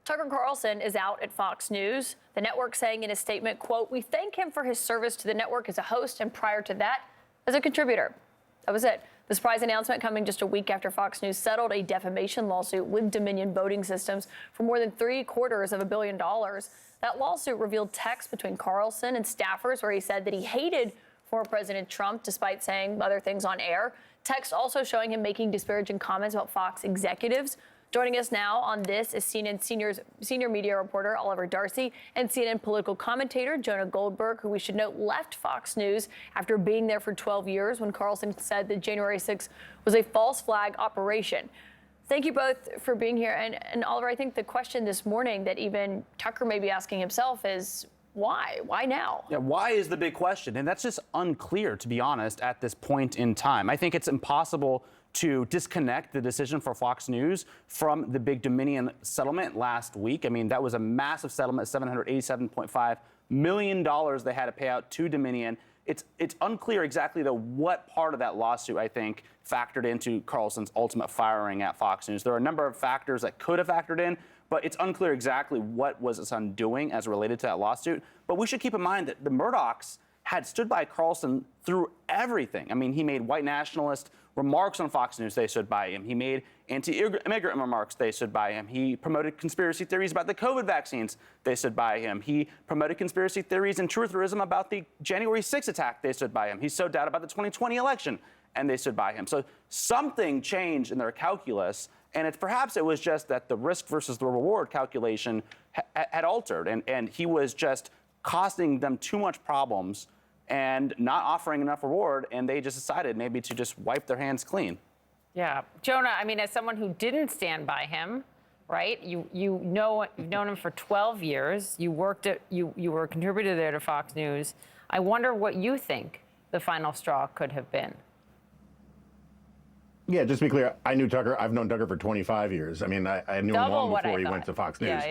Tucker Carlson is out at Fox News. The network saying in a statement, quote, "We thank him for his service to the network as a host and prior to that as a contributor." That was it. The surprise announcement coming just a week after Fox News settled a defamation lawsuit with Dominion Voting Systems for more than $750 million. That lawsuit revealed texts between Carlson and staffers where he said that he hated former President Trump despite saying other things on air. Text also showing him making disparaging comments about Fox executives. Joining us now on this is CNN senior media reporter Oliver Darcy and CNN political commentator Jonah Goldberg, who we should note left Fox News after being there for 12 years when Carlson said that January 6th was a false flag operation. Thank you both for being here. And Oliver, I think the question this morning that even Tucker may be asking himself is, why? Why now? Yeah, why is the big question? And that's just unclear, to be honest, at this point in time. I think it's impossible to disconnect the decision for Fox News from the big Dominion settlement last week. I mean, that was a massive settlement, $787.5 million they had to pay out to Dominion. It's unclear exactly, though, what part of that lawsuit, I think, factored into Carlson's ultimate firing at Fox News. There are a number of factors that could have factored in, but it's unclear exactly what was its undoing as related to that lawsuit. But we should keep in mind that the Murdochs had stood by Carlson through everything. I mean, he made white nationalist remarks on Fox News, they stood by him. He made anti-immigrant remarks, they stood by him. He promoted conspiracy theories about the COVID vaccines, they stood by him. He promoted conspiracy theories and trutherism about the January 6th attack, they stood by him. He sowed doubt about the 2020 election, and they stood by him. So something changed in their calculus, and perhaps it was just that the risk versus the reward calculation had altered, and he was just costing them too much problems and not offering enough reward, and they just decided maybe to just wipe their hands clean. Yeah. Jonah, I mean, as someone who didn't stand by him, right? You've known him for 12 years. You were a contributor there to Fox News. I wonder what you think the final straw could have been. Yeah, just to be clear, I knew Tucker. I've known Tucker for 25 years. I mean, I knew him long before he went to Fox News.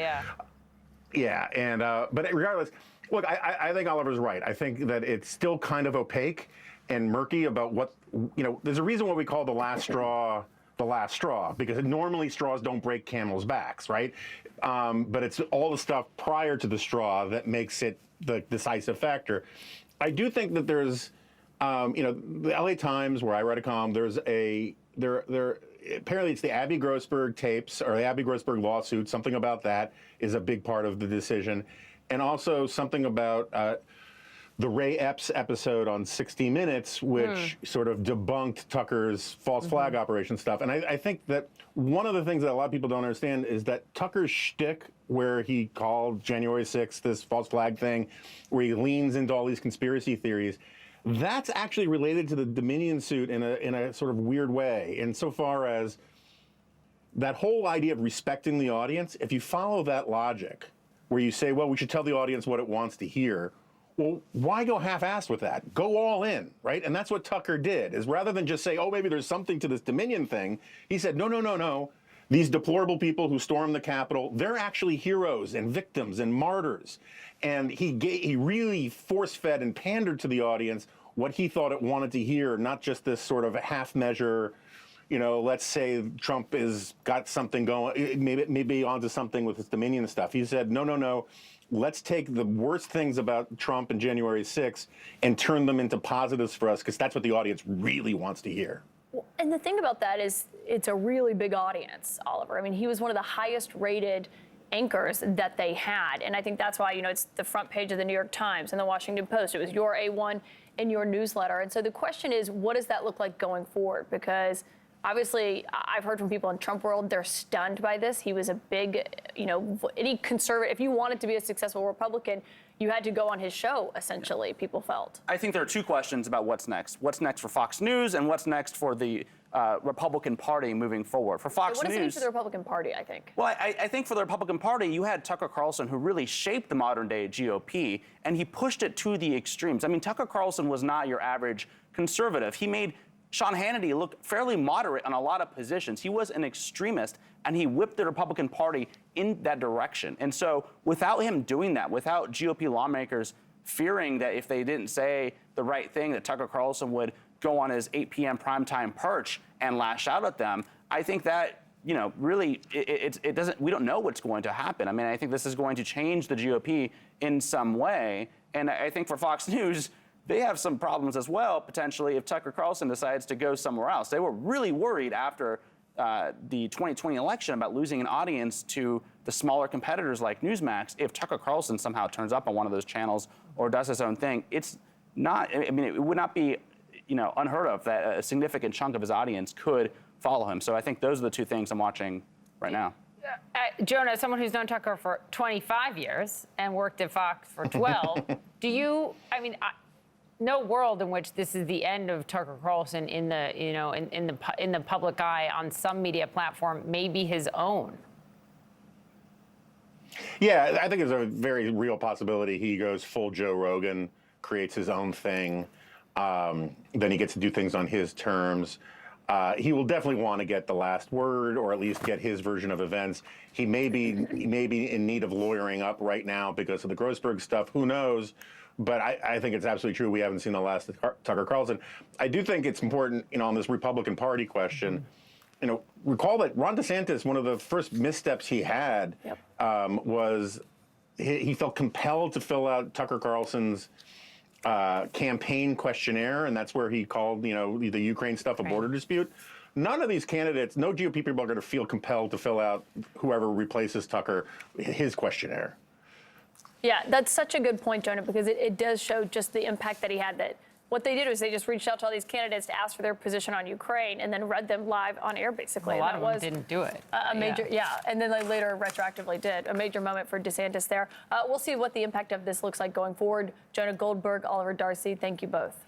Yeah, and but regardless, look, I think Oliver's right. I think that it's still kind of opaque and murky about what, there's a reason why we call the last straw, because normally straws don't break camels' backs, right? But it's all the stuff prior to the straw that makes it the decisive factor. I do think that there's, the LA Times, where I write a column, apparently it's the Abby Grossberg tapes or the Abby Grossberg lawsuit. Something about that is a big part of the decision. And also something about the Ray Epps episode on 60 Minutes, which sort of debunked Tucker's false flag operation stuff. And I think that one of the things that a lot of people don't understand is that Tucker's shtick, where he called January 6th this false flag thing, where he leans into all these conspiracy theories, that's actually related to the Dominion suit in a sort of weird way, insofar as that whole idea of respecting the audience. If you follow that logic, where you say, well, we should tell the audience what it wants to hear, well, why go half-assed with that? Go all in, right? And that's what Tucker did, is rather than just say, oh, maybe there's something to this Dominion thing, he said, no. These deplorable people who stormed the Capitol, they're actually heroes and victims and martyrs. And he really force-fed and pandered to the audience what he thought it wanted to hear, not just this sort of half-measure, let's say Trump is got something going, maybe onto something with his Dominion stuff. He said, no. Let's take the worst things about Trump and January 6th and turn them into positives for us, because that's what the audience really wants to hear. Well, and the thing about that is it's a really big audience, Oliver. I mean, he was one of the highest rated anchors that they had. And I think that's why, it's the front page of the New York Times and the Washington Post. It was your A1 in your newsletter. And so the question is, what does that look like going forward? Because obviously, I've heard from people in Trump world, they're stunned by this. He was a big, any conservative, if you wanted to be a successful Republican, you had to go on his show, essentially, people felt. I think there are two questions about what's next. What's next for Fox News and what's next for the Republican Party moving forward? For Fox News... What does it mean for the Republican Party, I think? Well, I think for the Republican Party, you had Tucker Carlson, who really shaped the modern-day GOP, and he pushed it to the extremes. I mean, Tucker Carlson was not your average conservative. He made Sean Hannity looked fairly moderate on a lot of positions. He was an extremist, and he whipped the Republican Party in that direction. And so without him doing that, without GOP lawmakers fearing that if they didn't say the right thing, that Tucker Carlson would go on his 8 p.m. primetime perch and lash out at them, I think that really, it doesn't. We don't know what's going to happen. I mean, I think this is going to change the GOP in some way, and I think for Fox News, they have some problems as well, potentially, if Tucker Carlson decides to go somewhere else. They were really worried after the 2020 election about losing an audience to the smaller competitors like Newsmax. If Tucker Carlson somehow turns up on one of those channels or does his own thing, it's not, I mean, it would not be, unheard of that a significant chunk of his audience could follow him. So I think those are the two things I'm watching right now. Jonah, as someone who's known Tucker for 25 years and worked at Fox for 12, no world in which this is the end of Tucker Carlson in the, in the public eye on some media platform, maybe his own. Yeah, I think it's a very real possibility. He goes full Joe Rogan, creates his own thing. Then he gets to do things on his terms. He will definitely want to get the last word, or at least get his version of events. He may be in need of lawyering up right now because of the Grossberg stuff. Who knows? But I think it's absolutely true. We haven't seen the last of Tucker Carlson. I do think it's important, on this Republican Party question. Recall that Ron DeSantis, one of the first missteps he had was he felt compelled to fill out Tucker Carlson's campaign questionnaire, and that's where he called, the Ukraine stuff a border dispute. None of these candidates, no GOP people are going to feel compelled to fill out whoever replaces Tucker, his questionnaire. Yeah, that's such a good point, Jonah, because it does show just the impact that he had. That what they did was they just reached out to all these candidates to ask for their position on Ukraine and then read them live on air, basically. A lot of them didn't do it. A major, and then they later retroactively did. A major moment for DeSantis there. We'll see what the impact of this looks like going forward. Jonah Goldberg, Oliver Darcy, thank you both.